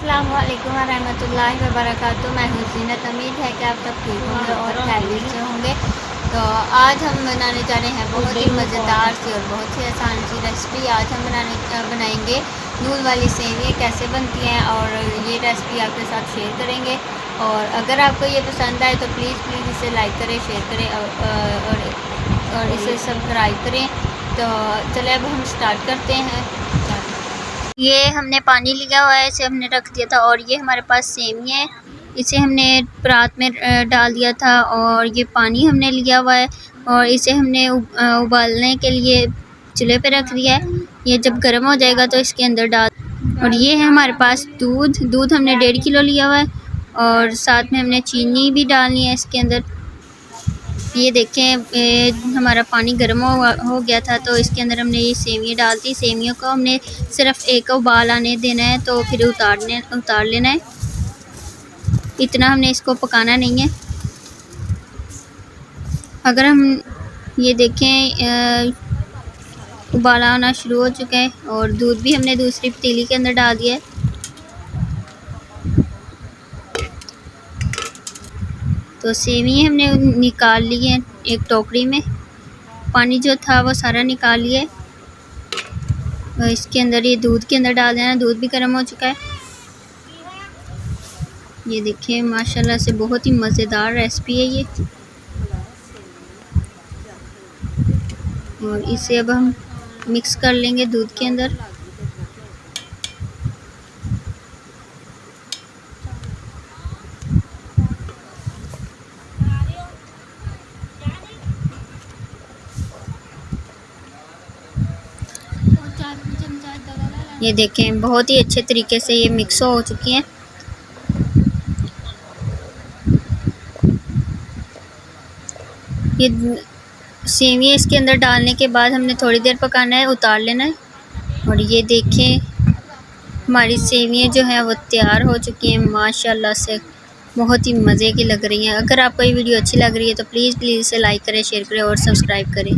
अस्सलाम वालेकुम रहमतुल्लाहि व बरकातुहू। मैं हूँ ज़ीनत। उम्मीद है कि आप सब ठीक होंगे और खैरियत से होंगे। तो आज हम बनाने जा रहे हैं बहुत ही मज़ेदार सी और बहुत ही आसान सी रेसिपी। आज हम बनाएंगे दूध वाली सेवियाँ कैसे बनती हैं और ये रेसिपी आपके साथ शेयर करेंगे। और अगर आपको ये पसंद आए तो प्लीज़ इसे लाइक करें, शेयर करें और इसे सब्सक्राइब करें। तो चलिए अब हम स्टार्ट करते हैं। ये हमने पानी लिया हुआ है, इसे हमने रख दिया था और ये हमारे पास सेमिया है, इसे हमने परात में डाल दिया था और ये पानी हमने लिया हुआ है और इसे हमने उबालने के लिए चूल्हे पे रख दिया है। ये जब गर्म हो जाएगा तो इसके अंदर डाल, और ये है हमारे पास दूध हमने 1.5 किलो लिया हुआ है और साथ में हमने चीनी भी डालनी है इसके अंदर। ये देखें हमारा पानी गर्म हो गया था तो इसके अंदर हमने ये सेवियाँ डाल दी। सेवियों को हमने सिर्फ एक उबाल आने देना है तो फिर उतार लेना है, इतना हमने इसको पकाना नहीं है। अगर हम ये देखें उबाला आना शुरू हो चुका है और दूध भी हमने दूसरी पतीली के अंदर डाल दिया है। तो सेवियाँ हमने निकाल ली हैं एक टोकरी में, पानी जो था वो सारा निकाल लिया है। तो इसके अंदर ये दूध के अंदर डाल देना। दूध भी गर्म हो चुका है। ये देखिए माशाल्लाह से बहुत ही मज़ेदार रेसिपी है ये। और इसे अब हम मिक्स कर लेंगे दूध के अंदर। ये देखें बहुत ही अच्छे तरीके से ये मिक्स हो चुकी हैं। ये सेवियाँ इसके अंदर डालने के बाद हमने थोड़ी देर पकाना है, उतार लेना है। और ये देखें हमारी सेवियाँ जो हैं वो तैयार हो चुकी हैं माशाल्लाह से, बहुत ही मज़े की लग रही हैं। अगर आपको ये वीडियो अच्छी लग रही है तो प्लीज़ इसे लाइक करें, शेयर करें और सब्सक्राइब करें।